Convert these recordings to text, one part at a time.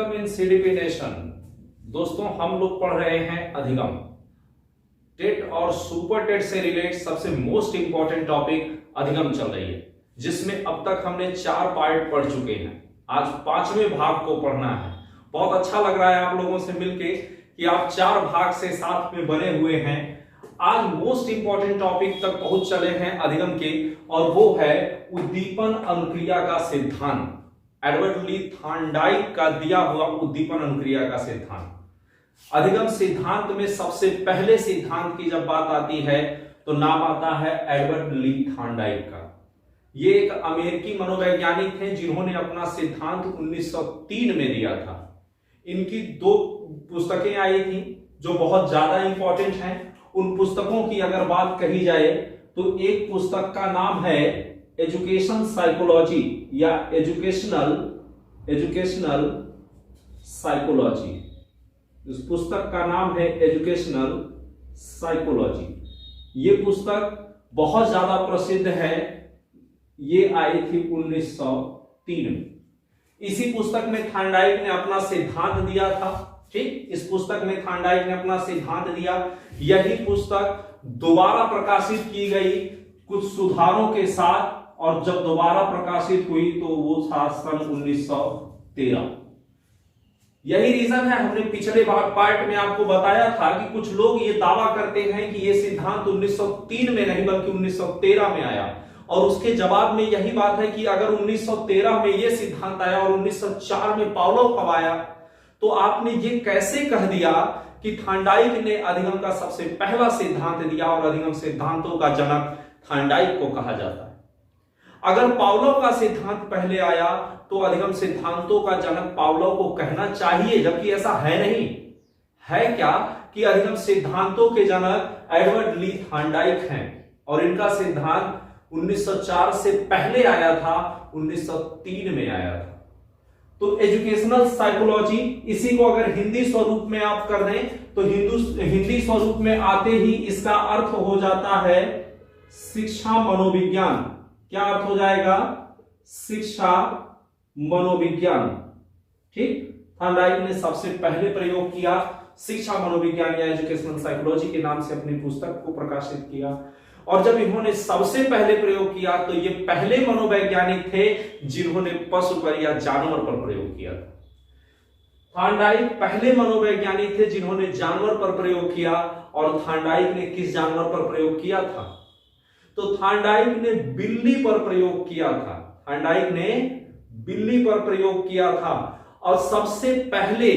Welcome in CDP nation. दोस्तों, हम लोग पढ़ रहे हैं अधिगम। टेट और सुपर टेट से रिलेटेड सबसे मोस्ट इंपॉर्टेंट टॉपिक अधिगम चल रही है, जिसमें अब तक हमने 4 पार्ट पढ़ चुके हैं। आज 5वें भाग को पढ़ना है। बहुत अच्छा लग रहा है आप लोगों से मिलके कि आप 4 भाग से साथ में बने हुए हैं। आज मोस्ट इंपॉर्टेंट टॉपिक तक पहुंच चले हैं अधिगम के, और वो है उद्दीपन अनुक्रिया का सिद्धांत। एडवर्ड ली थॉर्नडाइक का दिया हुआ उद्दीपन अनुक्रिया का सिद्धांत। अधिगम सिद्धांत में सबसे पहले सिद्धांत की जब बात आती है तो नाम आता है एडवर्ड ली थॉर्नडाइक का। ये एक अमेरिकी मनोवैज्ञानिक थे जिन्होंने अपना सिद्धांत 1903 में दिया था। इनकी 2 पुस्तकें आई थी जो बहुत ज्यादा इंपॉर्टेंट हैं। उन पुस्तकों की अगर बात कही जाए तो एक पुस्तक का नाम है एजुकेशन साइकोलॉजी या एजुकेशनल साइकोलॉजी। इस पुस्तक का नाम है एजुकेशनल साइकोलॉजी। ये पुस्तक बहुत ज्यादा प्रसिद्ध है। ये आई थी 1903 में। इसी पुस्तक में थॉर्नडाइक ने अपना सिद्धांत दिया था। ठीक, इस पुस्तक में थॉर्नडाइक ने अपना सिद्धांत दिया। यही पुस्तक दोबारा प्रकाशित की गई कुछ सुधारों के साथ, और जब दोबारा प्रकाशित हुई तो वो था सन 1913। यही रीजन है, हमने पिछले पार्ट में आपको बताया था कि कुछ लोग ये दावा करते हैं कि ये सिद्धांत 1903 में नहीं बल्कि 1913 में आया, और उसके जवाब में यही बात है कि अगर 1913 में ये सिद्धांत आया और 1904 में पावलोव कब आया, तो आपने ये कैसे कह दिया कि थॉर्नडाइक ने अधिगम का सबसे पहला सिद्धांत दिया और अधिगम सिद्धांतों का जनक थॉर्नडाइक को कहा जाता है। अगर पावलोव का सिद्धांत पहले आया तो अधिगम सिद्धांतों का जनक पावलोव को कहना चाहिए, जबकि ऐसा है नहीं। है क्या कि अधिगम सिद्धांतों के जनक एडवर्ड ली थॉर्नडाइक हैं, और इनका सिद्धांत 1904 से पहले आया था, 1903 में आया था। तो एजुकेशनल साइकोलॉजी, इसी को अगर हिंदी स्वरूप में आप कर दें तो हिंदी स्वरूप में आते ही इसका अर्थ हो जाता है शिक्षा मनोविज्ञान। क्या अर्थ हो जाएगा? शिक्षा मनोविज्ञान। ठीक, थॉर्नडाइक ने सबसे पहले प्रयोग किया, शिक्षा मनोविज्ञान या एजुकेशनल साइकोलॉजी के नाम से अपनी पुस्तक को प्रकाशित किया। और जब इन्होंने सबसे पहले प्रयोग किया तो ये पहले मनोवैज्ञानिक थे जिन्होंने पशु पर या जानवर पर प्रयोग किया था। थॉर्नडाइक पहले मनोवैज्ञानिक थे जिन्होंने जानवर पर प्रयोग किया। और थॉर्नडाइक ने किस जानवर पर प्रयोग किया था? तो थॉर्नडाइक ने बिल्ली पर प्रयोग किया था। थॉर्नडाइक ने बिल्ली पर प्रयोग किया था। और सबसे पहले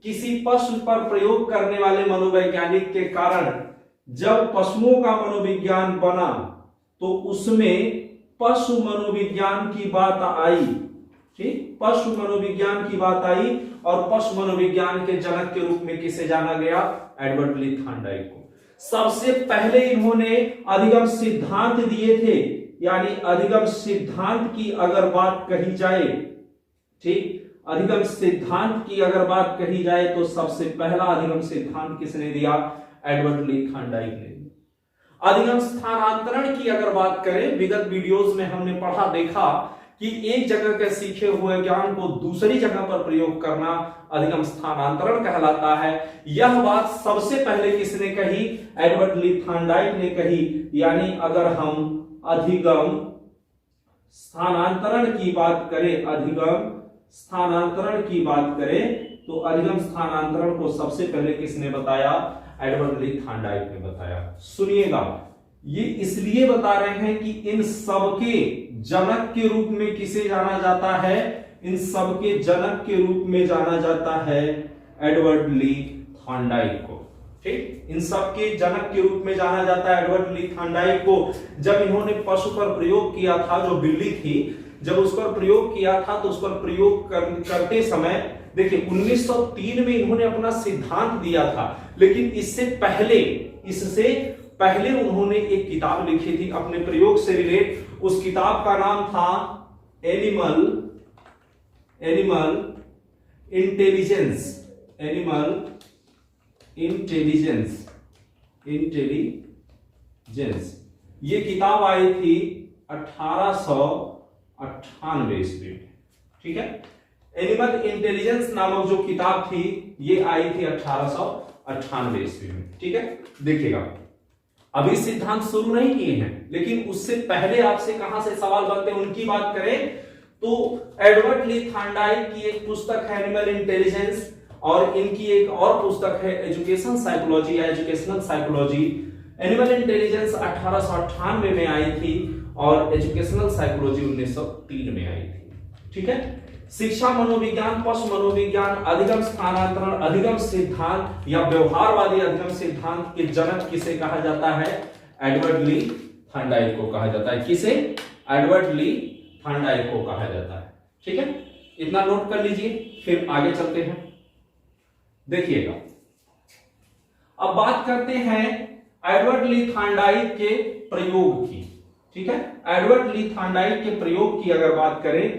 किसी पशु पर प्रयोग करने वाले मनोवैज्ञानिक के कारण जब पशुओं का मनोविज्ञान बना तो उसमें पशु मनोविज्ञान की बात आई। ठीक, पशु मनोविज्ञान की बात आई, और पशु मनोविज्ञान के जनक के रूप में किसे जाना गया? एडवर्ड ली थॉर्नडाइक को। सबसे पहले इन्होंने अधिगम सिद्धांत दिए थे, यानी अधिगम सिद्धांत की अगर बात कही जाए, ठीक, अधिगम सिद्धांत की अगर बात कही जाए तो सबसे पहला अधिगम सिद्धांत किसने दिया? एडवर्ड ली थॉर्नडाइक ने। अधिगम स्थानांतरण की अगर बात करें, विगत वीडियोस में हमने पढ़ा देखा कि एक जगह के सीखे हुए ज्ञान को दूसरी जगह पर प्रयोग करना अधिगम स्थानांतरण कहलाता है। यह बात सबसे पहले किसने कही? एडवर्ड ली थॉर्नडाइक ने कही। यानी अगर हम अधिगम स्थानांतरण की बात करें, अधिगम स्थानांतरण की बात करें तो अधिगम स्थानांतरण को सबसे पहले किसने बताया? एडवर्ड ली थॉर्नडाइक ने बताया। सुनिएगा, ये इसलिए बता रहे हैं कि इन सबके जनक के रूप में किसे जाना जाता है? इन सबके जनक के रूप में जाना जाता है एडवर्ड ली थॉर्नडाइक को। ठीक, इन सबके जनक के रूप में जाना जाता है एडवर्ड ली थॉर्नडाइक को। जब इन्होंने पशु पर प्रयोग किया था, जो बिल्ली थी, जब उस पर प्रयोग किया था तो उस पर प्रयोग करते समय देखिए 1903 में इन्होंने अपना सिद्धांत दिया था, लेकिन इससे पहले उन्होंने एक किताब लिखी थी अपने प्रयोग से रिलेट। उस किताब का नाम था एनिमल इंटेलिजेंस। ये किताब आई थी 1898 ईस्वी में। ठीक है, एनिमल इंटेलिजेंस नामक जो किताब थी ये आई थी 1898 ईस्वी में। ठीक है, देखिएगा अभी सिद्धांत शुरू नहीं किए हैं, लेकिन उससे पहले आपसे कहां से सवाल बनते हैं उनकी बात करें तो एडवर्ड ली थॉर्नडाइक की एक पुस्तक है एनिमल इंटेलिजेंस, और इनकी एक और पुस्तक है एजुकेशन साइकोलॉजी या एजुकेशनल साइकोलॉजी। एनिमल इंटेलिजेंस 1898 में आई थी और एजुकेशनल साइकोलॉजी 1903 में आई थी। ठीक है, शिक्षा मनोविज्ञान, पशु मनोविज्ञान, अधिगम स्थानांतरण, अधिगम सिद्धांत या व्यवहारवादी अधिगम सिद्धांत के जनक किसे कहा जाता है? एडवर्ड ली थॉर्नडाइक को कहा जाता है। किसे? एडवर्ड ली थॉर्नडाइक को कहा जाता है। ठीक है, इतना नोट कर लीजिए, फिर आगे चलते हैं। देखिएगा, अब बात करते हैं एडवर्ड ली थॉर्नडाइक के प्रयोग की। ठीक है, एडवर्ड ली थॉर्नडाइक के प्रयोग की अगर बात करें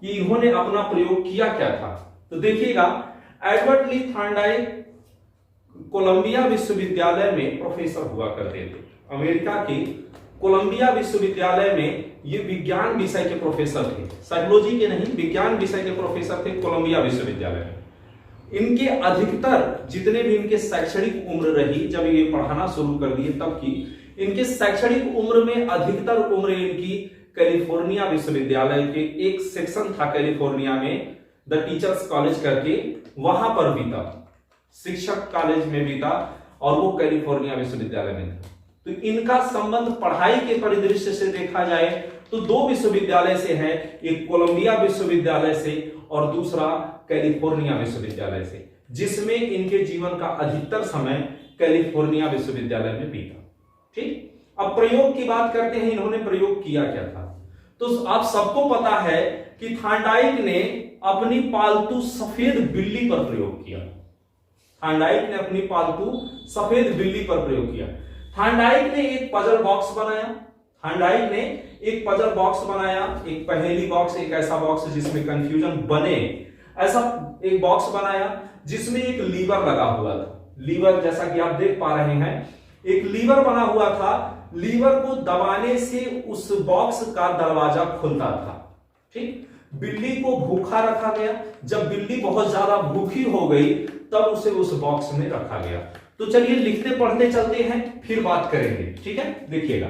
कि इन्होंने अपना प्रयोग किया क्या था, तो देखिएगा एडवर्ड ली थॉर्नडाइक कोलंबिया विश्वविद्यालय में प्रोफेसर हुआ करते थे। अमेरिका के कोलंबिया विश्वविद्यालय में ये विज्ञान विषय के प्रोफेसर थे, साइकोलॉजी के नहीं, विज्ञान विषय के प्रोफेसर थे कोलंबिया विश्वविद्यालय में। इनके अधिकतर जितने भी इनके शैक्षणिक उम्र रही, जब ये पढ़ाना शुरू कर दिए तब की, इनके शैक्षणिक उम्र में अधिकतर उम्र इनकी कैलिफोर्निया विश्वविद्यालय के एक सेक्शन था कैलिफोर्निया में, द टीचर्स कॉलेज करके, वहां पर बीता, शिक्षक कॉलेज में बीता, और वो कैलिफोर्निया विश्वविद्यालय में था। तो इनका संबंध पढ़ाई के परिदृश्य से देखा जाए तो दो विश्वविद्यालय से है, एक कोलंबिया विश्वविद्यालय से और दूसरा कैलिफोर्निया विश्वविद्यालय से, जिसमें इनके जीवन का अधिकतर समय कैलिफोर्निया विश्वविद्यालय में बीता। ठीक, अब प्रयोग की बात करते हैं, इन्होंने प्रयोग किया क्या था? तो आप सबको पता है कि थॉर्नडाइक ने अपनी पालतू सफेद बिल्ली पर प्रयोग किया। थॉर्नडाइक ने अपनी पालतू सफेद बिल्ली पर प्रयोग किया। थॉर्नडाइक ने एक पजल बॉक्स बनाया। थॉर्नडाइक ने एक पजल बॉक्स बनाया, एक पहेली बॉक्स, एक ऐसा बॉक्स जिसमें कंफ्यूजन बने, ऐसा एक बॉक्स बनाया जिसमें एक लीवर लगा हुआ था। लीवर जैसा कि आप देख पा रहे हैं, एक लीवर बना हुआ था। लीवर को दबाने से उस बॉक्स का दरवाजा खुलता था। ठीक, बिल्ली को भूखा रखा गया। जब बिल्ली बहुत ज्यादा भूखी हो गई तब उसे उस बॉक्स में रखा गया। तो चलिए लिखते पढ़ते चलते हैं, फिर बात करेंगे। ठीक है, देखिएगा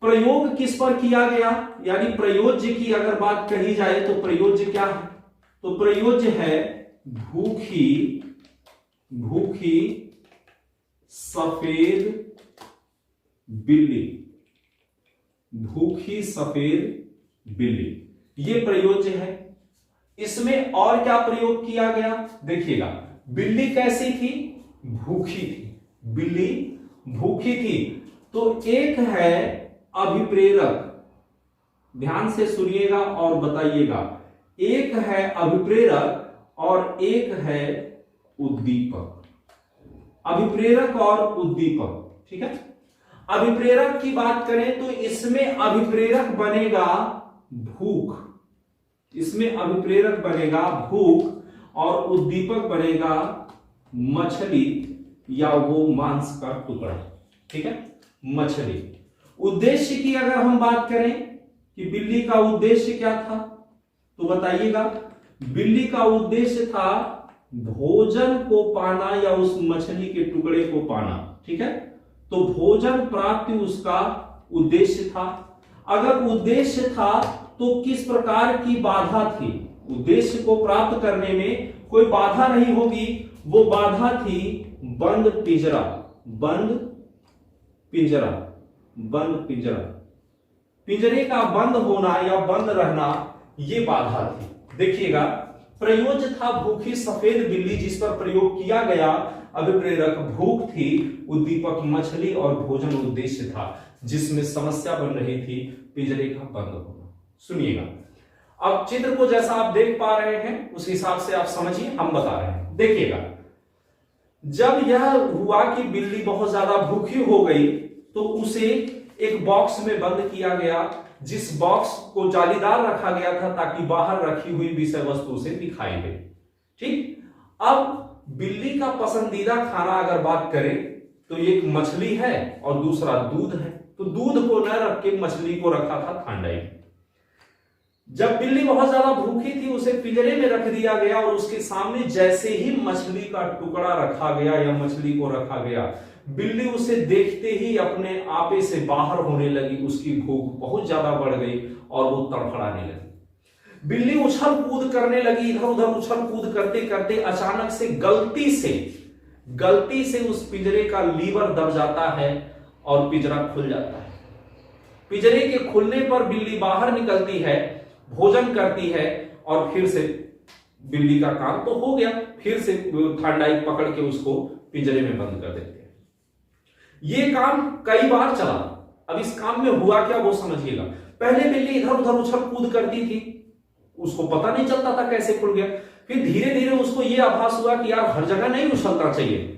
प्रयोग किस पर किया गया, यानी प्रयोज्य की अगर बात कही जाए तो प्रयोज्य क्या है? तो प्रयोज्य है भूखी सफेद बिल्ली। भूखी सफेद बिल्ली, ये प्रयोज्य है। इसमें और क्या प्रयोग किया गया? देखिएगा, बिल्ली कैसी थी? भूखी थी। बिल्ली भूखी थी। तो एक है अभिप्रेरक, ध्यान से सुनिएगा और बताइएगा, एक है अभिप्रेरक और एक है उद्दीपक। अभिप्रेरक और उद्दीपक। ठीक है, अभिप्रेरक की बात करें तो इसमें अभिप्रेरक बनेगा भूख, इसमें अभिप्रेरक बनेगा भूख और उद्दीपक बनेगा मछली या वो मांस का टुकड़ा। ठीक है, मछली। उद्देश्य की अगर हम बात करें कि बिल्ली का उद्देश्य क्या था, तो बताइएगा। बिल्ली का उद्देश्य था भोजन को पाना या उस मछली के टुकड़े को पाना। ठीक है, तो भोजन प्राप्ति उसका उद्देश्य था। अगर उद्देश्य था तो किस प्रकार की बाधा थी? उद्देश्य को प्राप्त करने में कोई बाधा नहीं होगी, वो बाधा थी बंद पिंजरा। बंद पिंजरा, बंद पिंजरा, पिंजरे का बंद होना या बंद रहना, ये बाधा थी। देखिएगा, प्रयोज्य था भूखी सफेद बिल्ली, जिस पर प्रयोग किया गया। अभिप्रेरक भूख थी, उद्दीपक मछली और भोजन उद्देश्य था, जिसमें समस्या बन रही थी पिंजरे का बंद होना। सुनिएगा, अब चित्र को जैसा आप देख पा रहे हैं उस हिसाब से आप समझिए, हम बता रहे हैं। देखिएगा, जब यह हुआ कि बिल्ली बहुत ज्यादा भूखी हो गई तो उसे एक बॉक्स में बंद किया गया, जिस बॉक्स को जालीदार रखा गया था ताकि बाहर रखी हुई विषय वस्तु उसे दिखाई दे। ठीक, अब बिल्ली का पसंदीदा खाना अगर बात करें तो एक मछली है और दूसरा दूध है। तो दूध को न रख के मछली को रखा था थॉर्नडाइक। जब बिल्ली बहुत ज्यादा भूखी थी, उसे पिंजरे में रख दिया गया और उसके सामने जैसे ही मछली का टुकड़ा रखा गया या मछली को रखा गया, बिल्ली उसे देखते ही अपने आपे से बाहर होने लगी। उसकी भूख बहुत ज्यादा बढ़ गई और वो तड़फड़ाने लगी। बिल्ली उछल कूद करने लगी, इधर उधर उछल कूद करते करते अचानक से गलती से उस पिंजरे का लीवर दब जाता है और पिंजरा खुल जाता है। पिंजरे के खुलने पर बिल्ली बाहर निकलती है, भोजन करती है और फिर से बिल्ली का काम तो हो गया, फिर से थर्डाइक पकड़ के उसको पिंजरे में बंद कर देते हैं। ये काम कई बार चला। अब इस काम में हुआ क्या वो समझिएगा। पहले बिल्ली इधर उधर उछल कूद करती थी, उसको पता नहीं चलता था कैसे खुल गया। फिर धीरे धीरे उसको ये आभास हुआ कि यार हर जगह नहीं उछलना चाहिए,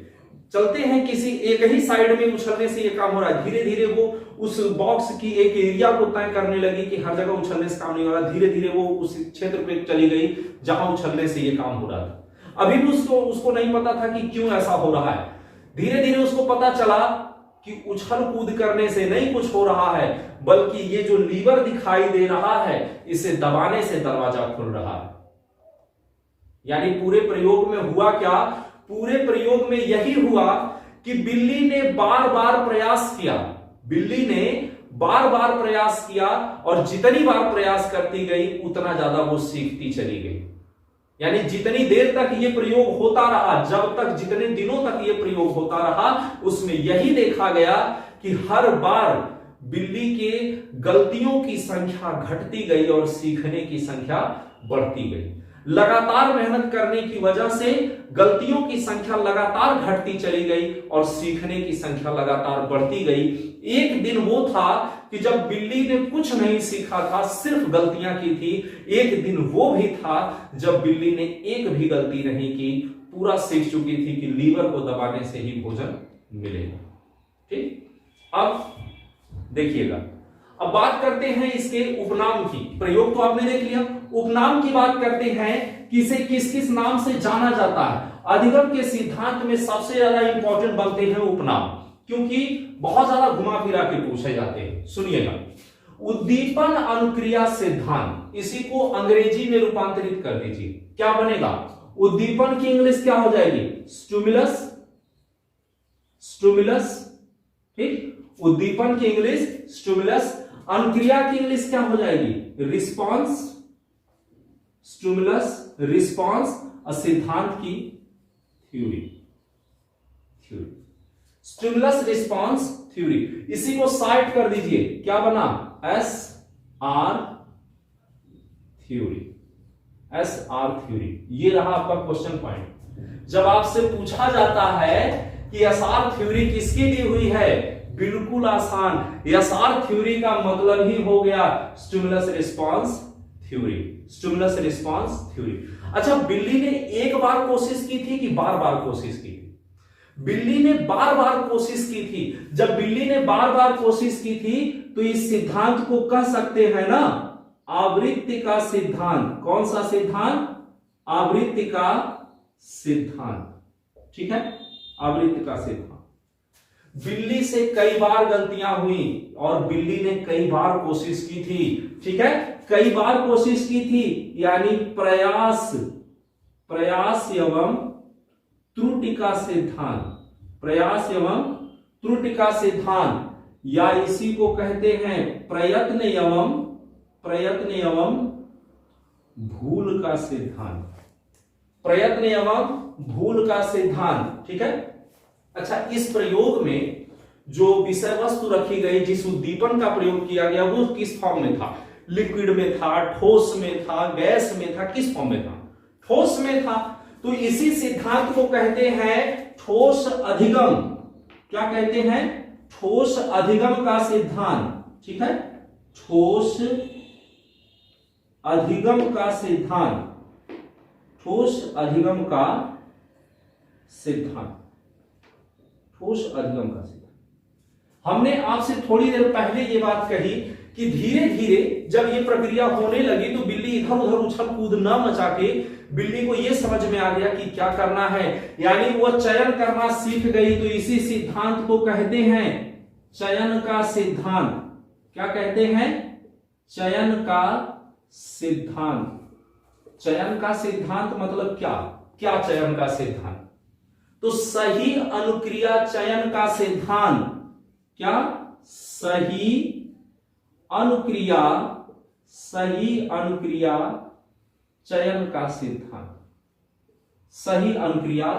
चलते हैं किसी एक ही साइड में उछलने से ये काम हो रहा है। धीरे धीरे वो उस बॉक्स की एक एरिया को तय करने लगी कि हर जगह उछलने से काम नहीं हो रहा। धीरे धीरे वो उस क्षेत्र पे चली गई जहां उछलने से ये काम हो रहा था। अभी भी उसको नहीं पता था कि क्यों ऐसा हो रहा है। धीरे धीरे उसको पता चला कि उछल कूद करने से नहीं कुछ हो रहा है, बल्कि ये जो लीवर दिखाई दे रहा है, इसे दबाने से दरवाजा खुल रहा है। यानी पूरे प्रयोग में हुआ क्या? पूरे प्रयोग में यही हुआ कि बिल्ली ने बार बार प्रयास किया और जितनी बार प्रयास करती गई उतना ज्यादा वो सीखती चली गई। यानी जितनी देर तक ये प्रयोग होता रहा, जितने दिनों तक ये प्रयोग होता रहा, उसमें यही देखा गया कि हर बार बिल्ली के गलतियों की संख्या घटती गई और सीखने की संख्या बढ़ती गई। लगातार मेहनत करने की वजह से गलतियों की संख्या लगातार घटती चली गई और सीखने की संख्या लगातार बढ़ती गई। एक दिन वो था कि जब बिल्ली ने कुछ नहीं सीखा था, सिर्फ गलतियां की थी। एक दिन वो भी था जब बिल्ली ने एक भी गलती नहीं की, पूरा सीख चुकी थी कि लीवर को दबाने से ही भोजन मिलेगा। ठीक, अब देखिएगा, अब बात करते हैं इसके उपनाम की। प्रयोग तो आपने देख लिया, उपनाम की बात करते हैं कि इसे किस किस नाम से जाना जाता है। अधिगम के सिद्धांत में सबसे ज्यादा इंपॉर्टेंट बनते हैं उपनाम, क्योंकि बहुत ज्यादा घुमा फिरा के पूछे जाते हैं। सुनिएगा, उद्दीपन अनुक्रिया सिद्धांत, इसी को अंग्रेजी में रूपांतरित कर दीजिए, क्या बनेगा? उद्दीपन की इंग्लिश क्या हो जाएगी? स्टिमुलस। ठीक, उद्दीपन की इंग्लिश स्टिमुलस, अनुक्रिया की इंग्लिश क्या हो जाएगी? रिस्पॉन्स। स्टिमुलस, रिस्पॉन्स और सिद्धांत की थ्योरी। स्टिमुलस रिस्पॉन्स थ्योरी, इसी को साइड कर दीजिए, क्या बना? SR theory. SR थ्योरी, ये रहा आपका क्वेश्चन पॉइंट। जब आपसे पूछा जाता है कि SR थ्योरी किसकी दी हुई है, बिल्कुल आसान, SR थ्योरी का मतलब ही हो गया stimulus response theory. Stimulus response theory. अच्छा, बिल्ली ने एक बार कोशिश की थी कि बार बार कोशिश की? बिल्ली ने बार बार कोशिश की थी। जब बिल्ली ने बार बार कोशिश की थी तो इस सिद्धांत को कह सकते हैं ना, आवृत्ति का सिद्धांत। कौन सा सिद्धांत? आवृत्ति का सिद्धांत। ठीक है, आवृत्ति का सिद्धांत। बिल्ली से कई बार गलतियां हुई और बिल्ली ने कई बार कोशिश की थी। ठीक है, कई बार कोशिश की थी, यानी प्रयास एवं त्रुटि का सिद्धांत। प्रयास एवं त्रुटि का सिद्धांत, या इसी को कहते हैं प्रयत्न एवं भूल का सिद्धांत। प्रयत्न एवं भूल का सिद्धांत। ठीक है। अच्छा, इस प्रयोग में जो विषय वस्तु रखी गई, जिस उद्दीपन का प्रयोग किया गया, वो किस फॉर्म में था? लिक्विड में था, ठोस में था, गैस में था, किस फॉर्म में था? ठोस में था। तो इसी सिद्धांत को कहते हैं ठोस अधिगम। क्या कहते हैं? ठोस अधिगम का सिद्धांत। ठीक है, ठोस अधिगम का सिद्धांत। ठोस अधिगम का सिद्धांत। ठोस अधिगम का सिद्धांत। हमने आपसे थोड़ी देर पहले ये बात कही कि धीरे धीरे जब ये प्रक्रिया होने लगी तो बिल्ली इधर उधर उछल कूद न मचा के बिल्ली को यह समझ में आ गया कि क्या करना है, यानी वो चयन करना सीख गई। तो इसी सिद्धांत को कहते हैं चयन का सिद्धांत। क्या कहते हैं? चयन का सिद्धांत। चयन का सिद्धांत मतलब क्या? क्या चयन का सिद्धांत? तो सही अनुक्रिया चयन का सिद्धांत। क्या? सही अनुक्रिया चयन का सिद्धांत। सही अनुक्रिया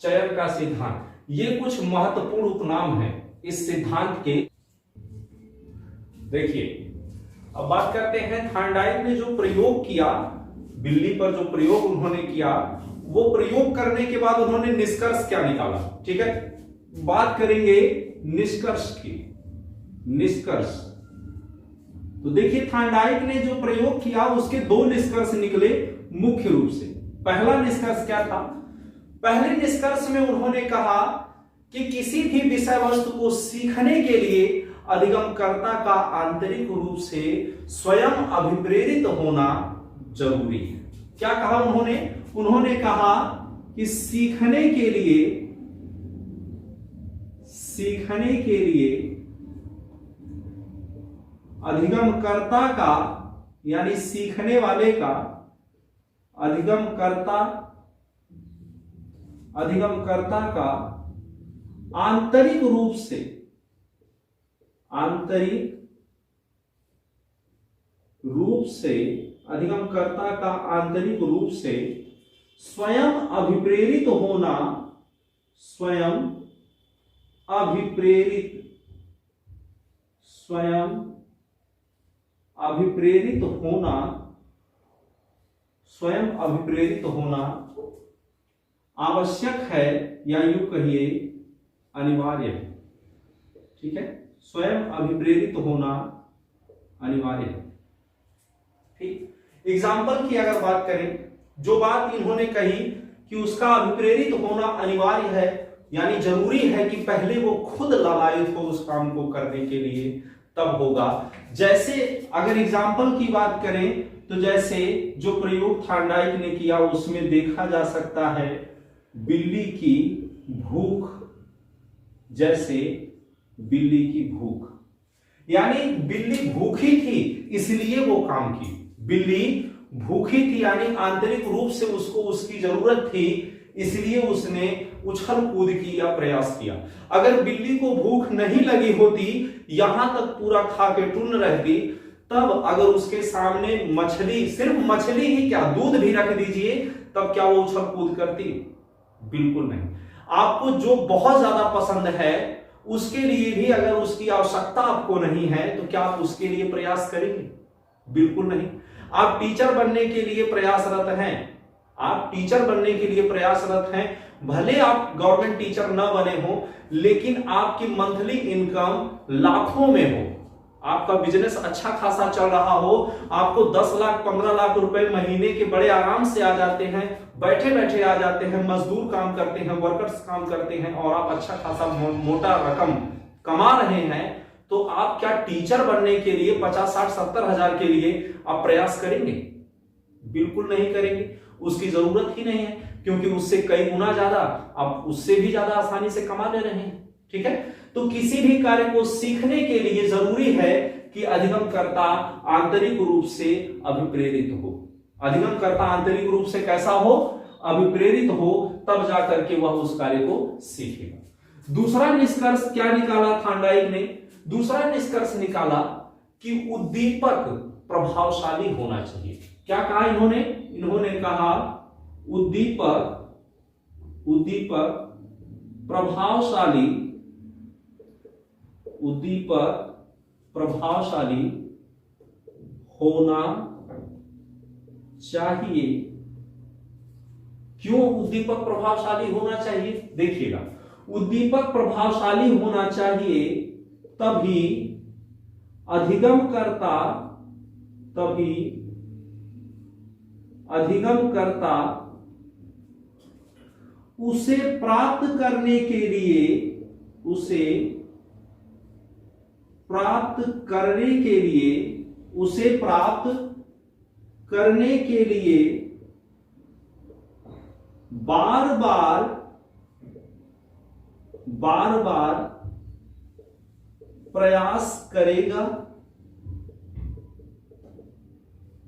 चयन का सिद्धांत। ये कुछ महत्वपूर्ण उपनाम है इस सिद्धांत के। देखिए, अब बात करते हैं थॉर्नडाइक ने जो प्रयोग किया, बिल्ली पर जो प्रयोग उन्होंने किया, वो प्रयोग करने के बाद उन्होंने निष्कर्ष क्या निकाला। ठीक है, बात करेंगे निष्कर्ष की। निष्कर्ष तो देखिए, थॉर्नडाइक ने जो प्रयोग किया उसके दो निष्कर्ष निकले मुख्य रूप से। पहला निष्कर्ष क्या था? पहले निष्कर्ष में उन्होंने कहा कि किसी भी विषय वस्तु को सीखने के लिए अधिगमकर्ता का आंतरिक रूप से स्वयं अभिप्रेरित होना जरूरी है। क्या कहा उन्होंने? उन्होंने कहा कि सीखने के लिए अधिगमकर्ता का, यानी सीखने वाले का, अधिगमकर्ता का आंतरिक रूप से अधिगमकर्ता का आंतरिक रूप से स्वयं अभिप्रेरित होना, स्वयं अभिप्रेरित होना आवश्यक है, या यूं कहिए अनिवार्य है। ठीक है, स्वयं अभिप्रेरित होना अनिवार्य है। ठीक, एग्जाम्पल की अगर बात करें, जो बात इन्होंने कही कि उसका अभिप्रेरित होना अनिवार्य है, यानी जरूरी है कि पहले वो खुद लालायित हो उस काम को करने के लिए, तब होगा। जैसे अगर एग्जाम्पल की बात करें तो जैसे जो प्रयोग थॉर्नडाइक ने किया उसमें देखा जा सकता है बिल्ली की भूख। जैसे बिल्ली की भूख, यानी बिल्ली भूखी थी इसलिए वो काम की। बिल्ली भूखी थी यानी आंतरिक रूप से उसको उसकी जरूरत थी, इसलिए उसने उछल कूद की या प्रयास किया। अगर बिल्ली को भूख नहीं लगी होती, यहां तक पूरा खा के टुन रहती, तब अगर उसके सामने मछली, सिर्फ मछली ही क्या दूध भी रख दीजिए, तब क्या वो उछल कूद करती? बिल्कुल नहीं। आपको जो बहुत ज्यादा पसंद है उसके लिए भी अगर उसकी आवश्यकता आपको नहीं है तो क्या आप उसके लिए प्रयास करेंगे? बिल्कुल नहीं। आप टीचर बनने के लिए प्रयासरत हैं, आप टीचर बनने के लिए प्रयासरत हैं, भले आप गवर्नमेंट टीचर न बने हो, लेकिन आपकी मंथली इनकम लाखों में हो, आपका बिजनेस अच्छा खासा चल रहा हो, आपको 10 लाख 15 लाख रुपए महीने के बड़े आराम से आ जाते हैं, बैठे बैठे आ जाते हैं, मजदूर काम करते हैं, वर्कर्स काम करते हैं, और आप अच्छा खासा मोटा रकम कमा रहे हैं, तो आप क्या टीचर बनने के लिए 50 60 70 हजार के लिए आप प्रयास करेंगे? बिल्कुल नहीं करेंगे। उसकी जरूरत ही नहीं है, क्योंकि उससे कई गुना ज्यादा आप उससे भी ज्यादा आसानी से कमा ले रहे हैं। ठीक है, तो किसी भी कार्य को सीखने के लिए जरूरी है कि अधिगमकर्ता आंतरिक रूप से अभिप्रेरित हो। अधिगमकर्ता आंतरिक रूप से कैसा हो? अभिप्रेरित हो, तब जाकर के वह उस कार्य को सीखेगा। दूसरा निष्कर्ष क्या निकाला थॉर्नडाइक ने? दूसरा निष्कर्ष निकाला कि उद्दीपक प्रभावशाली होना चाहिए। क्या कहा इन्होंने? इन्होंने कहा उद्दीपक प्रभावशाली होना चाहिए। क्यों उद्दीपक प्रभावशाली होना चाहिए? देखिएगा, उद्दीपक प्रभावशाली होना चाहिए तभी अधिगमकर्ता उसे प्राप्त करने के लिए बार बार प्रयास करेगा।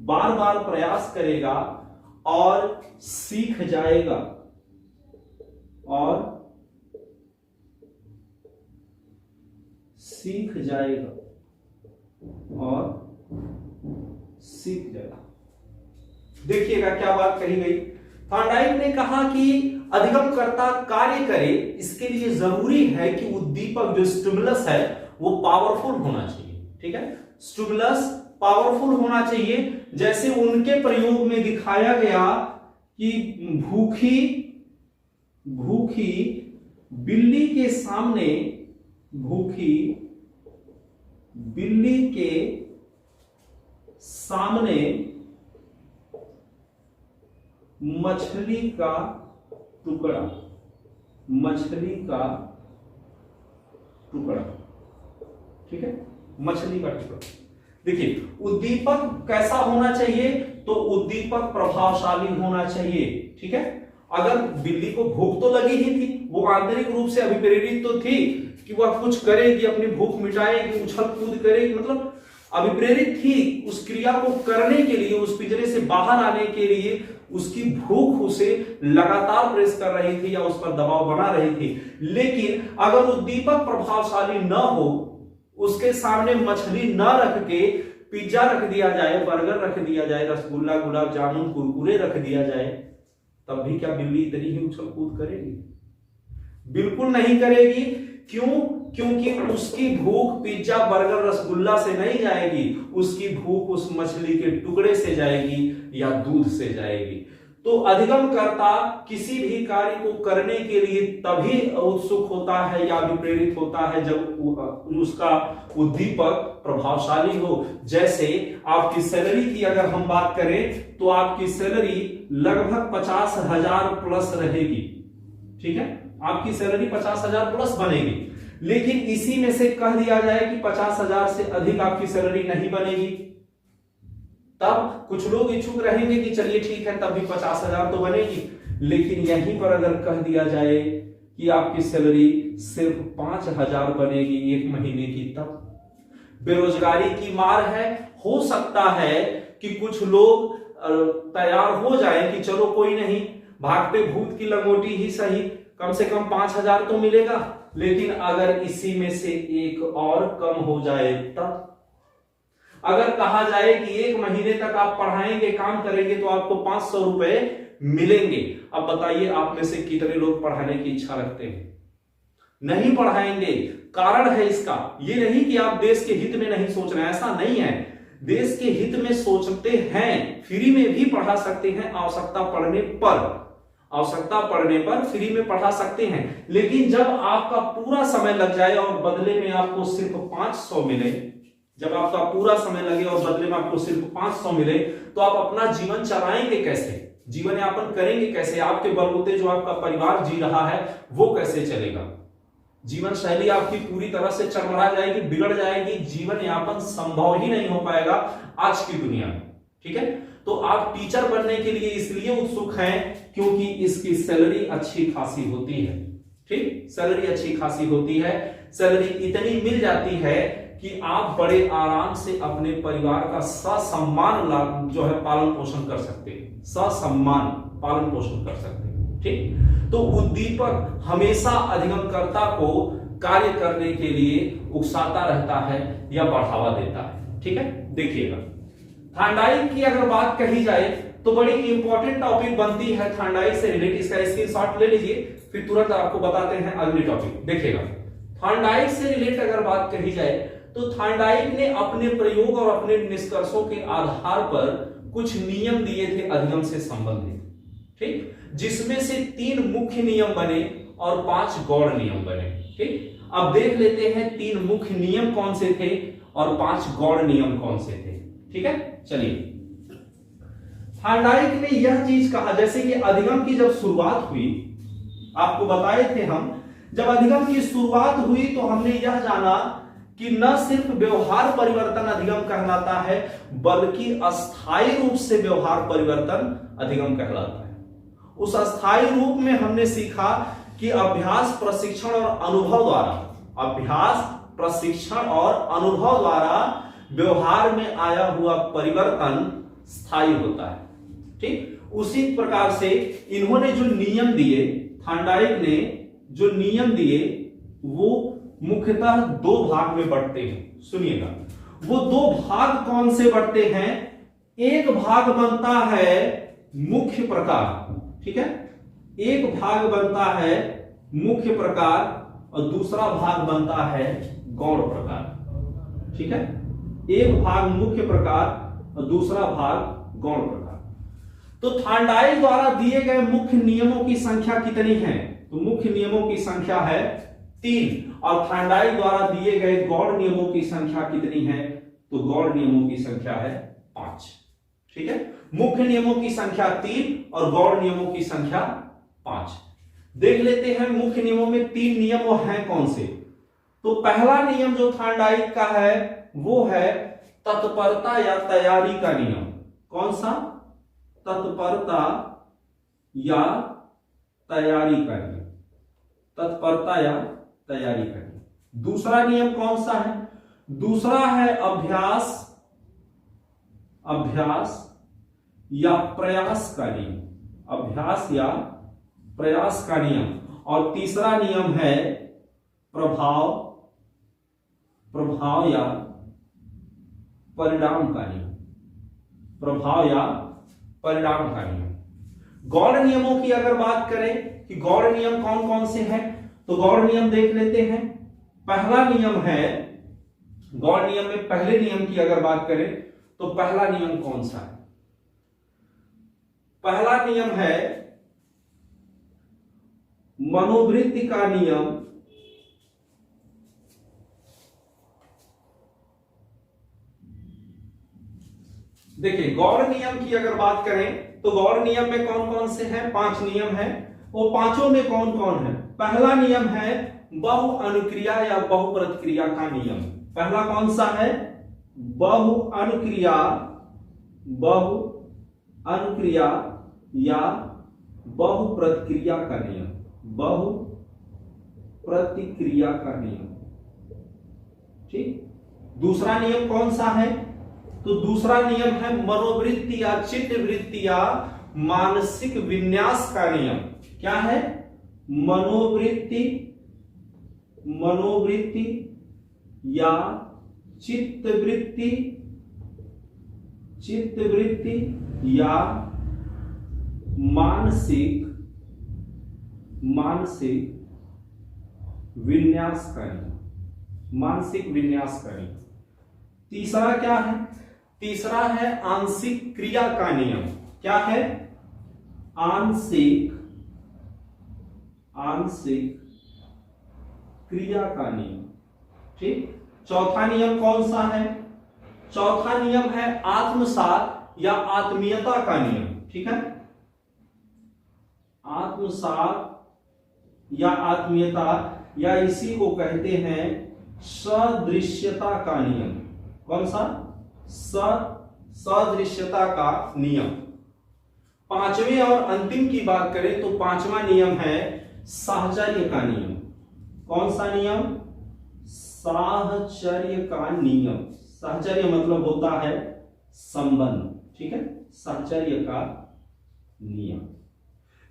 बार बार प्रयास करेगा और सीख जाएगा, और सीख जाएगा, और सीख जाएगा। देखिएगा क्या बात कही गई। थॉर्नडाइक ने कहा कि अधिगमकर्ता कार्य करे, इसके लिए जरूरी है कि उद्दीपक जो स्टिमुलस है वो पावरफुल होना चाहिए। ठीक है, स्टिमुलस पावरफुल होना चाहिए। जैसे उनके प्रयोग में दिखाया गया कि भूखी बिल्ली के सामने, भूखी बिल्ली के सामने मछली का टुकड़ा, मछली का टुकड़ा, ठीक है, मछली का टुकड़ा। देखिए उद्दीपक कैसा होना चाहिए, तो उद्दीपक प्रभावशाली होना चाहिए। ठीक है, अगर बिल्ली को भूख तो लगी ही थी, वो आंतरिक रूप से अभिप्रेरित तो थी कि वह कुछ करेगी, अपनी भूख मिटाएगी, उछल कूद करेगी, मतलब अभिप्रेरित थी उस क्रिया को करने के लिए, उस पिंजरे से बाहर आने के लिए। उसकी भूख उसे लगातार प्रेस कर रही थी या उस पर दबाव बना रही थी। लेकिन अगर उद्दीपक प्रभावशाली न हो, उसके सामने मछली न रख के पिज्जा रख दिया जाए, बर्गर रख दिया जाए, रसगुल्ला, गुलाब जामुन, कुरकुरे रख दिया जाए, तब भी क्या बिल्ली इतनी ही उछल कूद करेगी? बिल्कुल नहीं करेगी। क्यों? क्योंकि उसकी भूख पिज्जा, बर्गर, रसगुल्ला से नहीं जाएगी, उसकी भूख उस मछली के टुकड़े से जाएगी या दूध से जाएगी। तो अधिगमकर्ता किसी भी कार्य को करने के लिए तभी उत्सुक होता है या अभिप्रेरित होता है जब उसका उद्दीपक प्रभावशाली हो। जैसे आपकी सैलरी की अगर हम बात करें तो आपकी सैलरी लगभग 50,000 प्लस रहेगी। ठीक है, आपकी सैलरी 50,000 प्लस बनेगी, लेकिन इसी में से कह दिया जाए कि 50,000 से अधिक आपकी सैलरी नहीं बनेगी, तब कुछ लोग इच्छुक रहेंगे कि चलिए ठीक है तब भी 50,000 तो बनेगी। लेकिन यहीं पर अगर कह दिया जाए कि आपकी सैलरी सिर्फ 5,000 बनेगी एक महीने की, तब बेरोजगारी की मार है। हो सकता है कि कुछ लोग तैयार हो जाए कि चलो कोई नहीं, भागते भूत की लंगोटी ही सही, कम से कम 5,000 तो मिलेगा। लेकिन अगर इसी में से एक और कम हो जाए, तब अगर कहा जाए कि एक महीने तक आप पढ़ाएंगे, काम करेंगे तो आपको 500 रुपए मिलेंगे, अब बताइए आप में से कितने लोग पढ़ाने की इच्छा रखते हैं? नहीं पढ़ाएंगे। कारण है इसका ये नहीं कि आप देश के हित में नहीं सोच रहे हैं, ऐसा नहीं है। देश के हित में सोचते हैं, फ्री में भी पढ़ा सकते हैं, आवश्यकता पड़ने पर फ्री में पढ़ा सकते हैं। लेकिन जब आपका पूरा समय लग जाए और बदले में आपको सिर्फ 500 मिले, जब आपका पूरा समय लगे और बदले में आपको सिर्फ 500 मिले, तो आप अपना जीवन चलाएंगे कैसे? जीवन यापन करेंगे कैसे? आपके बलबूते जो आपका परिवार जी रहा है वो कैसे चलेगा? जीवन शैली आपकी पूरी तरह से चरमरा जाएगी, बिगड़ जाएगी, जीवन यापन संभव ही नहीं हो पाएगा आज की दुनिया में। ठीक है, तो आप टीचर बनने के लिए इसलिए उत्सुक हैं क्योंकि इसकी सैलरी अच्छी खासी होती है। ठीक, सैलरी अच्छी खासी होती है, सैलरी इतनी मिल जाती है कि आप बड़े आराम से अपने परिवार का ससम्मान जो है पालन पोषण कर सकते हैं, ससम्मान पालन पोषण कर सकते हैं। ठीक, तो उद्दीपक हमेशा अधिगमकर्ता को कार्य करने के लिए उकसाता रहता है या बढ़ावा देता है। ठीक है, देखिएगा थॉर्नडाइक की अगर बात कही जाए तो बड़ी इंपॉर्टेंट टॉपिक बनती है थॉर्नडाइक से रिलेटेड। इसका स्क्रीनशॉट ले लीजिए, फिर तुरंत आपको बताते हैं अगली टॉपिक। देखिएगा थॉर्नडाइक से रिलेटेड अगर बात कही जाए तो थॉर्नडाइक ने अपने प्रयोग और अपने निष्कर्षों के आधार पर कुछ नियम दिए थे अधिगम से संबंधित। ठीक, जिसमें से 3 मुख्य नियम बने और 5 गौण नियम बने। ठीक, अब देख लेते हैं 3 मुख्य नियम कौन से थे और 5 गौण नियम कौन से थे। ठीक है, चलिए थॉर्नडाइक ने यह चीज कहा, जैसे कि अधिगम की जब शुरुआत हुई, आपको बताए थे हम, जब अधिगम की शुरुआत हुई तो हमने यह जाना कि न सिर्फ व्यवहार परिवर्तन अधिगम कहलाता है, बल्कि अस्थायी रूप से व्यवहार परिवर्तन अधिगम कहलाता है। उस अस्थायी रूप में हमने सीखा कि अभ्यास, प्रशिक्षण और अनुभव द्वारा, अभ्यास, प्रशिक्षण और अनुभव द्वारा व्यवहार में आया हुआ परिवर्तन स्थायी होता है। ठीक, उसी प्रकार से इन्होंने जो नियम दिए, थांडाइक ने जो नियम दिए वो मुख्यतः दो भाग में बढ़ते हैं। सुनिएगा, वो दो भाग कौन से बढ़ते हैं? एक भाग बनता है मुख्य प्रकार, ठीक है, एक भाग बनता है मुख्य प्रकार और दूसरा भाग बनता है गौण प्रकार। ठीक है, एक भाग मुख्य प्रकार और दूसरा भाग गौण प्रकार। तो थांडाइक द्वारा दिए गए मुख्य नियमों की संख्या कितनी है? तो मुख्य नियमों की संख्या है 3 और थांडाइक द्वारा दिए गए गौण नियमों की संख्या कितनी है? तो गौण नियमों की संख्या है 5। ठीक है, मुख्य नियमों की संख्या 3 और गौण नियमों की संख्या 5। देख लेते हैं मुख्य नियमों में 3 नियम वो हैं कौन से। तो पहला नियम जो थांडाइक का है वो है तत्परता या तैयारी का नियम। कौन सा? तत्परता या तैयारी का नियम, तत्परता या तैयारी का नियम। दूसरा नियम कौन सा है? दूसरा है अभ्यास, अभ्यास या प्रयास का नियम, अभ्यास या प्रयास का नियम। और तीसरा नियम है प्रभाव, प्रभाव या परिणाम का नियम, प्रभाव या परिणाम का नियम। गौण नियमों की अगर बात करें कि गौण नियम कौन कौन से हैं, तो गौण नियम देख लेते हैं। पहला नियम है, गौण नियम में पहले नियम की अगर बात करें तो पहला नियम कौन सा है? पहला नियम है मनोवृत्ति का नियम, देखिए गौण नियम की अगर बात करें तो गौण नियम में कौन कौन से हैं? 5 नियम हैं। वो पांचों में कौन कौन है? पहला नियम है बहु अनुक्रिया या बहु प्रतिक्रिया का नियम। पहला कौन सा है? बहु अनुक्रिया, बहु अनुक्रिया या बहु प्रतिक्रिया का नियम, बहु प्रतिक्रिया का नियम। ठीक, दूसरा नियम कौन सा है? तो दूसरा नियम है मनोवृत्ति या चित्त वृत्ति या मानसिक विन्यास का नियम। क्या है? मनोवृत्ति, मनोवृत्ति या चित्त वृत्ति, चित्त वृत्ति या मानसिक, मानसिक विन्यास का नियम, मानसिक विन्यास का नियम। तीसरा क्या है? तीसरा है आंशिक क्रिया का नियम। क्या है? आंशिक, आंशिक क्रिया का नियम। ठीक, चौथा नियम कौन सा है? चौथा नियम है आत्मसात या आत्मीयता का नियम। ठीक है, आत्मसात या आत्मीयता या इसी को कहते हैं सदृश्यता का नियम। कौन सा? सदृश्यता का नियम। पांचवें और अंतिम की बात करें तो पांचवा नियम है साहचर्य का नियम। कौन सा नियम? साहचर्य का नियम। साहचर्य मतलब होता है संबंध। ठीक है, साहचर्य का नियम।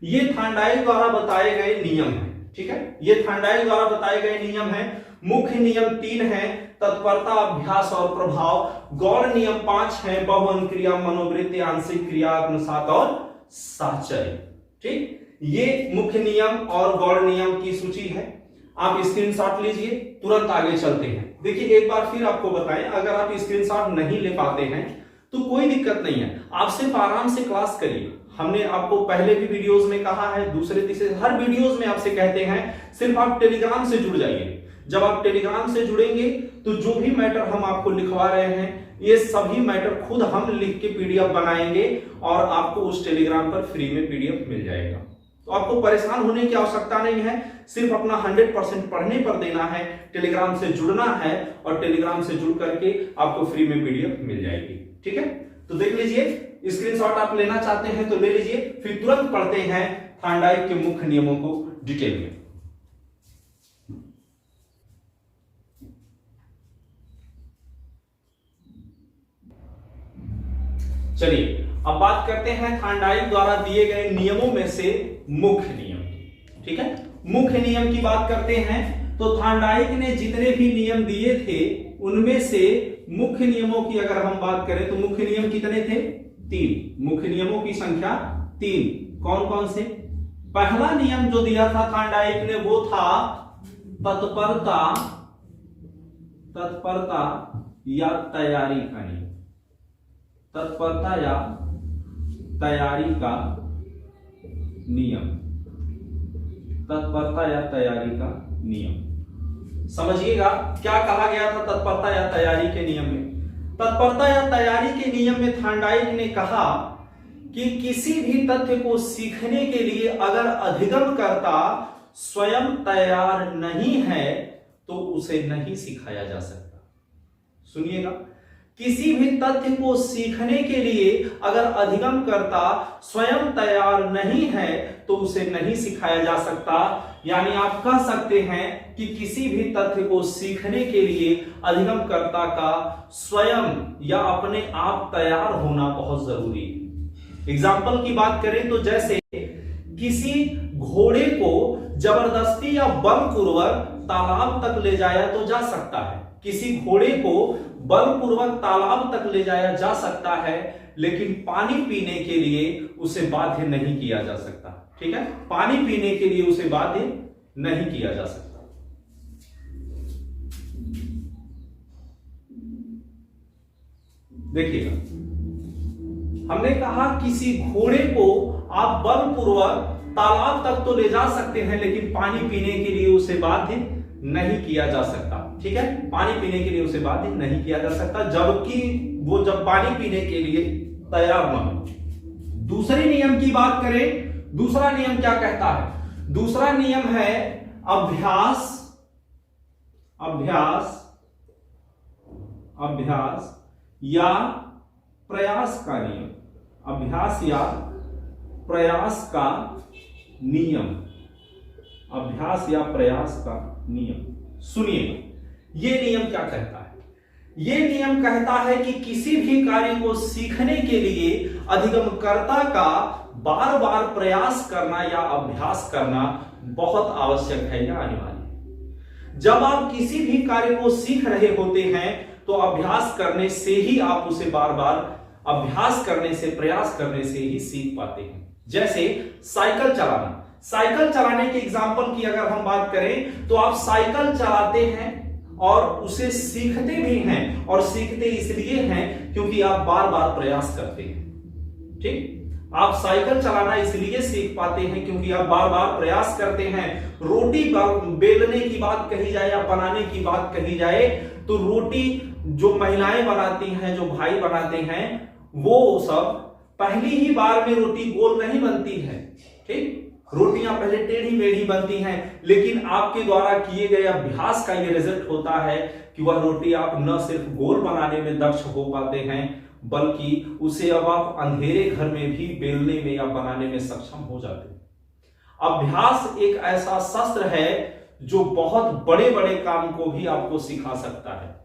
ये थांडाइक द्वारा बताए गए नियम है। ठीक है, ये थांडाइक द्वारा बताए गए नियम है। मुख्य नियम 3 हैं, तत्परता, अभ्यास और प्रभाव। गौण नियम 5 हैं, बहुअनुक्रिया, मनोवृत्ति, आंशिक क्रिया, आत्मसात और साहचर्य। ठीक, ये मुख्य नियम और गौण नियम की सूची है। आप स्क्रीनशॉट लीजिए, तुरंत आगे चलते हैं। देखिए एक बार फिर आपको बताएं, अगर आप स्क्रीनशॉट नहीं ले पाते हैं तो कोई दिक्कत नहीं है, आप सिर्फ आराम से क्लास करिए। हमने आपको पहले भी वीडियोस में कहा है, दूसरे तीसरे हर वीडियोस में आपसे कहते हैं सिर्फ आप टेलीग्राम से जुड़ जाइए। जब आप टेलीग्राम से जुड़ेंगे तो जो भी मैटर हम आपको लिखवा रहे हैं ये सभी मैटर खुद हम लिख के पीडीएफ बनाएंगे और आपको उस टेलीग्राम पर फ्री में पीडीएफ मिल जाएगा। तो आपको परेशान होने की आवश्यकता नहीं है, सिर्फ अपना 100% पढ़ने पर देना है, टेलीग्राम से जुड़ना है और टेलीग्राम से जुड़ करके आपको फ्री में पीडीएफ मिल जाएगी। ठीक है, तो देख लीजिए, स्क्रीनशॉट आप लेना चाहते हैं तो ले लीजिए, फिर तुरंत पढ़ते हैं थांडाइक के मुख्य नियमों को डिटेल में। चलिए अब बात करते हैं थार्नडाइक द्वारा दिए गए नियमों में से मुख्य नियम। ठीक है, मुख्य नियम की बात करते हैं तो थार्नडाइक ने जितने भी नियम दिए थे उनमें से मुख्य नियमों की अगर हम बात करें तो मुख्य नियम कितने थे? 3। मुख्य नियमों की संख्या 3। कौन कौन से? पहला नियम जो दिया था थार्नडाइक ने वो था तत्परता या तैयारी का नियम। तत्परता या तैयारी का नियम। तत्परता या तैयारी का नियम। समझिएगा क्या कहा गया था तत्परता या तैयारी के नियम में। तत्परता या तैयारी के नियम में थार्नडाइक ने कहा कि किसी भी तथ्य को सीखने के लिए अगर अधिगमकर्ता स्वयं तैयार नहीं है तो उसे नहीं सिखाया जा सकता। सुनिएगा, किसी भी तथ्य को सीखने के लिए अगर अधिगमकर्ता स्वयं तैयार नहीं है तो उसे नहीं सिखाया जा सकता। यानी आप कह सकते हैं कि किसी भी तथ्य को सीखने के लिए अधिगमकर्ता का स्वयं या अपने आप तैयार होना बहुत जरूरी है। एग्जाम्पल की बात करें तो जैसे किसी घोड़े को जबरदस्ती या बलपूर्वक तालाब तक ले जाया तो जा सकता है। किसी घोड़े को बलपूर्वक तालाब तक ले जाया जा सकता है, लेकिन पानी पीने के लिए उसे बाध्य नहीं किया जा सकता। ठीक है, पानी पीने के लिए उसे बाध्य नहीं किया जा सकता। देखिएगा, हमने कहा किसी घोड़े को आप बलपूर्वक तालाब तक तो ले जा सकते हैं, लेकिन पानी पीने के लिए उसे बाध्य नहीं किया जा सकता। ठीक है, पानी पीने के लिए उसे बाध्य नहीं किया जा सकता, जबकि वो जब पानी पीने के लिए तैयार न हो। दूसरे नियम की बात करें, दूसरा नियम क्या कहता है? दूसरा नियम है अभ्यास या प्रयास का नियम। अभ्यास या प्रयास का नियम। अभ्यास या प्रयास का नियम। सुनिएगा, यह नियम क्या कहता है? यह नियम कहता है कि किसी भी कार्य को सीखने के लिए अधिगमकर्ता का बार बार प्रयास करना या अभ्यास करना बहुत आवश्यक है या अनिवार्य है। जब आप किसी भी कार्य को सीख रहे होते हैं तो अभ्यास करने से ही आप उसे बार बार अभ्यास करने से, प्रयास करने से ही सीख पाते हैं। जैसे साइकिल चलाना। साइकिल चलाने के एग्जाम्पल की अगर हम बात करें तो आप साइकिल चलाते हैं और उसे सीखते भी हैं, और सीखते इसलिए हैं क्योंकि आप बार बार प्रयास करते हैं। ठीक, आप साइकिल चलाना इसलिए सीख पाते हैं क्योंकि आप बार बार प्रयास करते हैं। रोटी बेलने की बात कही जाए या बनाने की बात कही जाए तो रोटी जो महिलाएं बनाती हैं, जो भाई बनाते हैं, वो सब पहली ही बार में रोटी गोल नहीं बनती है। ठीक, रोटियां पहले टेढ़ी मेढ़ी बनती हैं, लेकिन आपके द्वारा किए गए अभ्यास का यह रिजल्ट होता है कि वह रोटी आप न सिर्फ गोल बनाने में दक्ष हो पाते हैं, बल्कि उसे अब आप अंधेरे घर में भी बेलने में या बनाने में सक्षम हो जाते हैं। अभ्यास एक ऐसा शस्त्र है जो बहुत बड़े बड़े काम को भी आपको सिखा सकता है।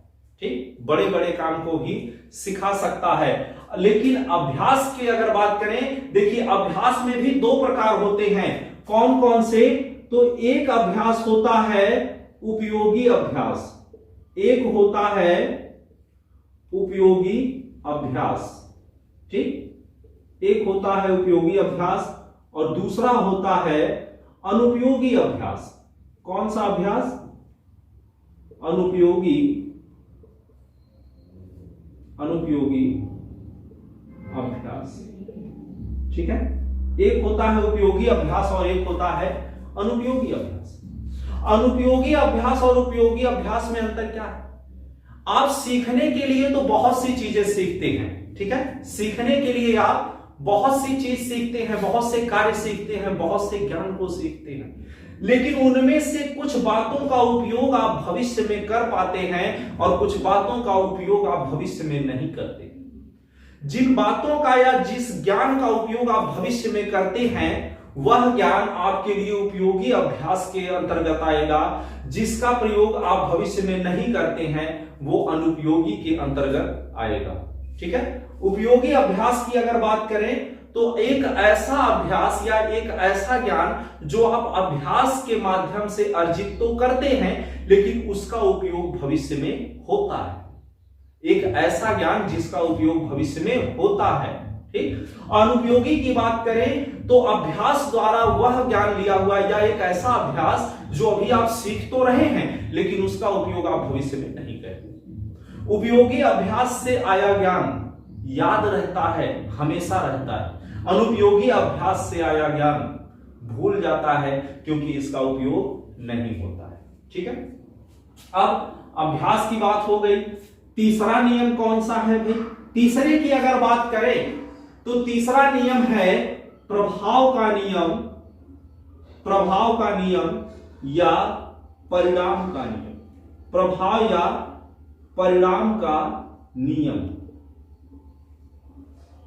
ठीक, बड़े बड़े काम को भी सिखा सकता है। लेकिन अभ्यास की अगर बात करें, देखिए अभ्यास में भी 2 प्रकार होते हैं। कौन कौन से? तो एक अभ्यास होता है उपयोगी अभ्यास। एक होता है उपयोगी अभ्यास। ठीक, एक होता है उपयोगी अभ्यास और दूसरा होता है अनुपयोगी अभ्यास। कौन सा अभ्यास? अनुपयोगी अभ्यास। ठीक है, एक होता है उपयोगी अभ्यास और एक होता है अनुपयोगी अभ्यास। अनुपयोगी अभ्यास और उपयोगी अभ्यास में अंतर क्या है? आप सीखने के लिए तो बहुत सी चीजें सीखते हैं। ठीक है, सीखने के लिए आप बहुत सी चीज सीखते हैं, बहुत से कार्य सीखते हैं, बहुत से ज्ञान को सीखते हैं, लेकिन उनमें से कुछ बातों का उपयोग आप भविष्य में कर पाते हैं और कुछ बातों का उपयोग आप भविष्य में नहीं करते। जिन बातों का या जिस ज्ञान का उपयोग आप भविष्य में करते हैं वह ज्ञान आपके लिए उपयोगी अभ्यास के अंतर्गत आएगा। जिसका प्रयोग आप भविष्य में नहीं करते हैं वो अनुपयोगी के अंतर्गत आएगा। ठीक है, उपयोगी अभ्यास की अगर बात करें तो एक ऐसा अभ्यास या एक ऐसा ज्ञान जो आप अभ्यास के माध्यम से अर्जित तो करते हैं लेकिन उसका उपयोग भविष्य में होता है। एक ऐसा ज्ञान जिसका उपयोग भविष्य में होता है। ठीक। अनुपयोगी की बात करें तो अभ्यास द्वारा वह ज्ञान लिया हुआ या एक ऐसा अभ्यास जो अभी आप सीख तो रहे हैं लेकिन उसका उपयोग आप भविष्य में नहीं करते। उपयोगी अभ्यास से आया ज्ञान याद रहता है, हमेशा रहता है। अनुपयोगी अभ्यास से आया ज्ञान भूल जाता है क्योंकि इसका उपयोग नहीं होता है। ठीक है। अब अभ्यास की बात हो गई। तीसरा नियम कौन सा है भाई? तीसरे की अगर बात करें तो तीसरा नियम है प्रभाव का नियम, प्रभाव का नियम या परिणाम का नियम। प्रभाव या परिणाम का नियम।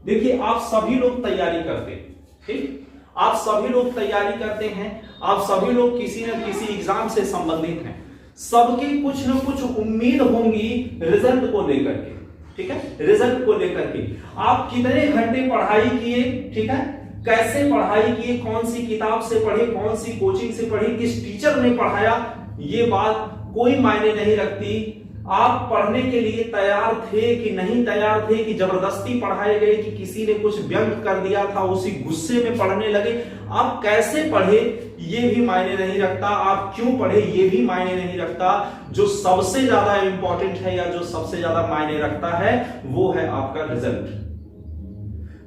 देखिए आप सभी लोग तैयारी करते हैं, ठीक, आप सभी लोग तैयारी करते हैं, आप सभी लोग किसी न किसी एग्जाम से संबंधित हैं, सबकी कुछ न कुछ उम्मीद होंगी रिजल्ट को लेकर के। ठीक है, रिजल्ट को लेकर के आप कितने घंटे पढ़ाई किए, ठीक है, कैसे पढ़ाई किए, कौन सी किताब से पढ़े, कौन सी कोचिंग से पढ़े, किस टीचर ने पढ़ाया, ये बात कोई मायने नहीं रखती। आप पढ़ने के लिए तैयार थे कि नहीं तैयार थे, कि जबरदस्ती पढ़ाए गए, कि किसी ने कुछ व्यंग कर दिया था उसी गुस्से में पढ़ने लगे, आप कैसे पढ़े ये भी मायने नहीं रखता, आप क्यों पढ़े ये भी मायने नहीं रखता। जो सबसे ज्यादा इंपॉर्टेंट है या जो सबसे ज्यादा मायने रखता है वो है आपका रिजल्ट।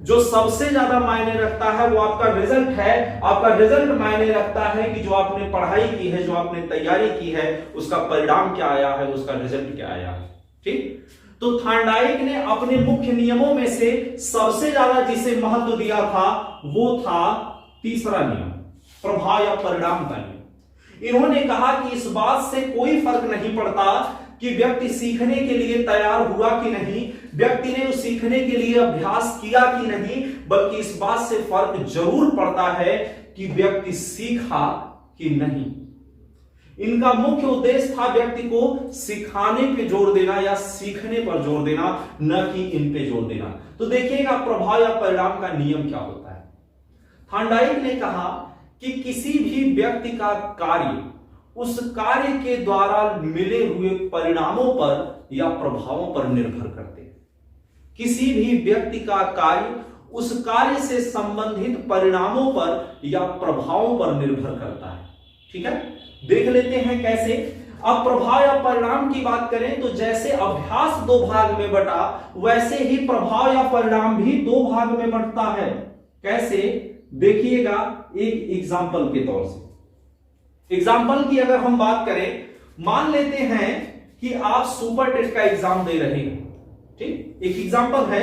जो सबसे ज्यादा मायने रखता है वो आपका रिजल्ट है। आपका रिजल्ट मायने रखता है कि जो आपने पढ़ाई की है, जो आपने तैयारी की है, उसका परिणाम क्या आया है, उसका रिजल्ट क्या आया है। ठीक। तो थॉर्नडाइक ने अपने मुख्य नियमों में से सबसे ज्यादा जिसे महत्व दिया था वो था तीसरा नियम, प्रभाव या परिणाम का नियम। इन्होंने कहा कि इस बात से कोई फर्क नहीं पड़ता कि व्यक्ति सीखने के लिए तैयार हुआ कि नहीं, व्यक्ति ने उस सीखने के लिए अभ्यास किया कि नहीं, बल्कि इस बात से फर्क जरूर पड़ता है कि व्यक्ति सीखा कि नहीं। इनका मुख्य उद्देश्य था व्यक्ति को सिखाने पे जोर देना या सीखने पर जोर देना, न कि इन पे जोर देना। तो देखिएगा प्रभाव या परिणाम का नियम क्या होता है। थॉर्नडाइक ने कहा कि किसी भी व्यक्ति का कार्य उस कार्य के द्वारा मिले हुए परिणामों पर या प्रभावों पर निर्भर करते हैं। किसी भी व्यक्ति का कार्य उस कार्य से संबंधित परिणामों पर या प्रभावों पर निर्भर करता है। ठीक है, देख लेते हैं कैसे। अब प्रभाव या परिणाम की बात करें तो जैसे अभ्यास दो भाग में बटा, वैसे ही प्रभाव या परिणाम भी दो भाग में बंटता है। कैसे, देखिएगा एक एग्जाम्पल के तौर से। एग्जाम्पल की अगर हम बात करें, मान लेते हैं कि आप सुपर टेट का एग्जाम दे रहे हैं। ठीक, एक एग्जाम्पल है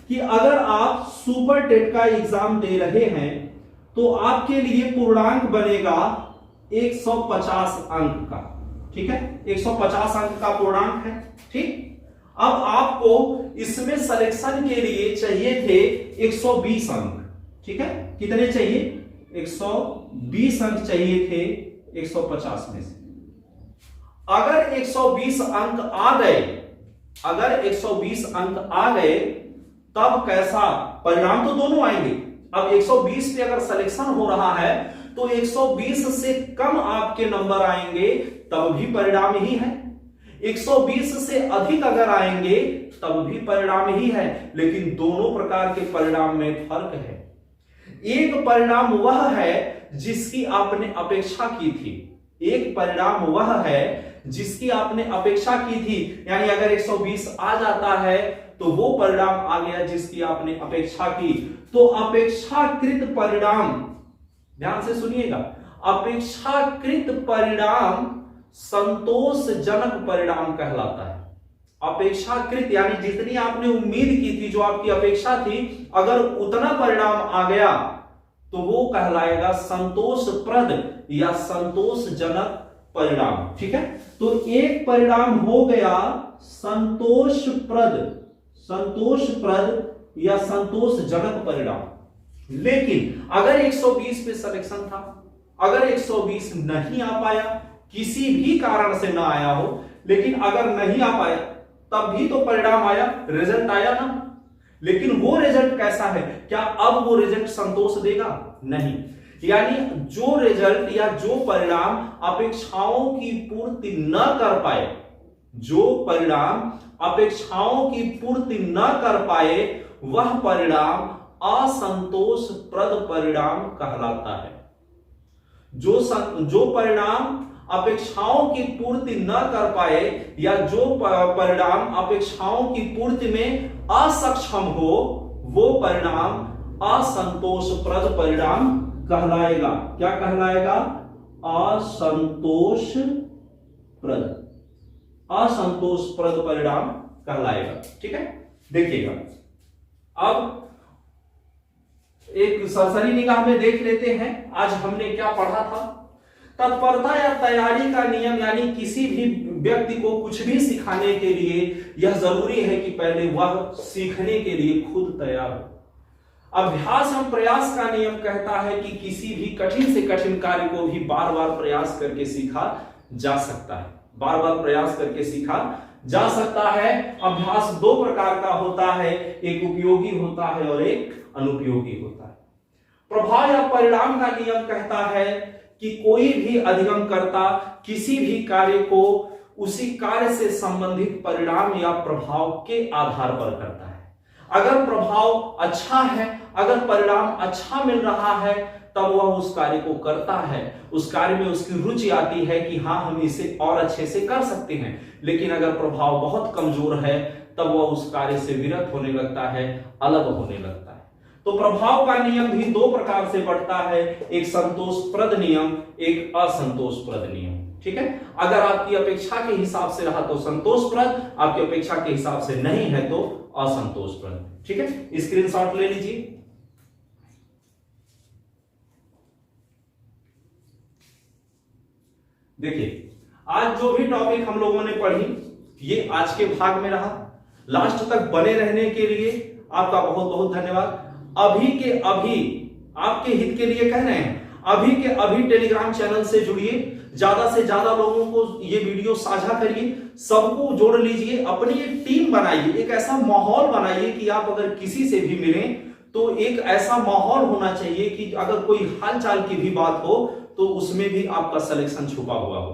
कि अगर आप सुपर टेट का एग्जाम दे रहे हैं तो आपके लिए पूर्णांक बनेगा 150 अंक का। ठीक है, 150 अंक का पूर्णांक है। ठीक, अब आपको इसमें सिलेक्शन के लिए चाहिए थे 120 अंक। ठीक है, कितने चाहिए? 120 अंक चाहिए थे 150 में से। अगर 120 अंक आ गए, अगर 120 अंक आ गए तब कैसा परिणाम? तो दोनों आएंगे। अब 120 पे अगर सिलेक्शन हो रहा है तो 120 से कम आपके नंबर आएंगे तब भी परिणाम ही है, 120 से अधिक अगर आएंगे तब भी परिणाम ही है। लेकिन दोनों प्रकार के परिणाम में फर्क है। एक परिणाम वह है जिसकी आपने अपेक्षा की थी, एक परिणाम वह है जिसकी आपने अपेक्षा की थी। यानी अगर 120 आ जाता है तो वो परिणाम आ गया जिसकी आपने अपेक्षा की। तो अपेक्षाकृत परिणाम, ध्यान से सुनिएगा, अपेक्षाकृत परिणाम संतोषजनक परिणाम कहलाता है। अपेक्षाकृत यानी जितनी आपने उम्मीद की थी, जो आपकी अपेक्षा थी, अगर उतना परिणाम आ गया तो वो कहलाएगा संतोषप्रद या संतोषजनक परिणाम। ठीक है, तो एक परिणाम हो गया संतोषप्रद, संतोषप्रद या संतोषजनक परिणाम। लेकिन अगर 120 पे सिलेक्शन था, अगर 120 नहीं आ पाया, किसी भी कारण से ना आया हो, लेकिन अगर नहीं आ पाया तब भी तो परिणाम आया, रिजल्ट आया ना। लेकिन वो रिजल्ट कैसा है, क्या अब वो रिजल्ट संतोष देगा? नहीं। यानी जो रिजल्ट या जो परिणाम अपेक्षाओं की पूर्ति न कर पाए, जो परिणाम अपेक्षाओं की पूर्ति न कर पाए, वह परिणाम असंतोषप्रद परिणाम कहलाता है। जो परिणाम अपेक्षाओं की पूर्ति न कर पाए या जो परिणाम अपेक्षाओं की पूर्ति में असक्षम हो, वो परिणाम असंतोषप्रद परिणाम कहलाएगा। क्या कहलाएगा? असंतोषप्रद परिणाम कहलाएगा। ठीक है, देखिएगा अब एक सरसरी निगाह में देख लेते हैं आज हमने क्या पढ़ा था। तत्परता या तैयारी का नियम, यानी किसी भी व्यक्ति को कुछ भी सिखाने के लिए यह जरूरी है कि पहले वह सीखने के लिए खुद तैयार हो। अभ्यास एवं प्रयास का नियम कहता है कि किसी भी कठिन से कठिन कार्य को भी बार बार प्रयास करके सीखा जा सकता है, बार बार प्रयास करके सीखा जा सकता है। अभ्यास दो प्रकार का होता है, एक उपयोगी होता है और एक अनुपयोगी होता है। प्रभाव या परिणाम का नियम कहता है कि कोई भी अधिगमकर्ता किसी भी कार्य को उसी कार्य से संबंधित परिणाम या प्रभाव के आधार पर करता है। अगर प्रभाव अच्छा है, अगर परिणाम अच्छा मिल रहा है, तब वह उस कार्य को करता है, उस कार्य में उसकी रुचि आती है कि हाँ हम इसे और अच्छे से कर सकते हैं। लेकिन अगर प्रभाव बहुत कमजोर है, तब वह उस कार्य से विरत होने लगता है, अलग होने लगता है। तो प्रभाव का नियम भी दो प्रकार से बढ़ता है, एक संतोषप्रद नियम, एक असंतोषप्रद नियम। ठीक है, अगर आपकी अपेक्षा के हिसाब से रहा तो संतोषप्रद, आपकी अपेक्षा के हिसाब से नहीं है तो असंतोषप्रद। ठीक है, स्क्रीनशॉट ले लीजिए। देखिए आज जो भी टॉपिक हम लोगों ने पढ़ी, ये आज के भाग में रहा। लास्ट तक बने रहने के लिए आपका बहुत बहुत धन्यवाद। अभी के अभी आपके हित के लिए कह रहे हैं, अभी के अभी टेलीग्राम चैनल से जुड़िए, ज्यादा से ज्यादा लोगों को ये वीडियो साझा करिए, सबको जोड़ लीजिए, अपनी एक टीम बनाइए, एक ऐसा माहौल बनाइए कि आप अगर किसी से भी मिलें तो एक ऐसा माहौल होना चाहिए कि अगर कोई हालचाल की भी बात हो तो उसमें भी आपका सिलेक्शन छुपा हुआ हो।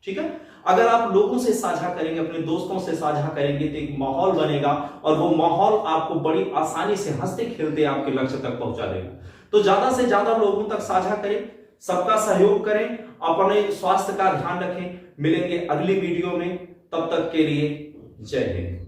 ठीक है, अगर आप लोगों से साझा करेंगे, अपने दोस्तों से साझा करेंगे तो एक माहौल बनेगा और वो माहौल आपको बड़ी आसानी से हंसते खेलते आपके लक्ष्य तक पहुंचा देगा। तो ज्यादा से ज्यादा लोगों तक साझा करें, सबका सहयोग करें, अपने स्वास्थ्य का ध्यान रखें। मिलेंगे अगली वीडियो में, तब तक के लिए जय हिंद।